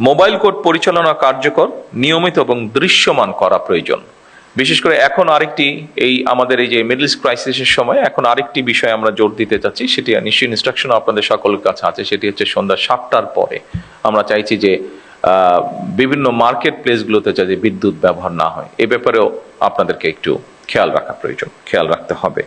Mobile court পরিচালনা কার্যকর, নিয়মিত এবং দৃশ্যমান করা প্রয়োজন। বিশেষ করে এখন আরেকটি, এই আমাদের এই যে মিডল ইস্ট ক্রাইসিসের সময় এখন আরেকটি বিষয় আমরা জোর দিতে চাচ্ছি, সেটি নিশ্চয়ই ইনস্ট্রাকশন আপনাদের সকলের কাছে আছে, সেটি হচ্ছে সন্ধ্যা 7টার পরে আমরা চাইছি যে বিভিন্ন মার্কেট প্লেসগুলোতে যাতে বিদ্যুৎ ব্যবহার না হয়, এ ব্যাপারেও আপনাদেরকে একটু খেয়াল রাখা প্রয়োজন, খেয়াল রাখতে হবে।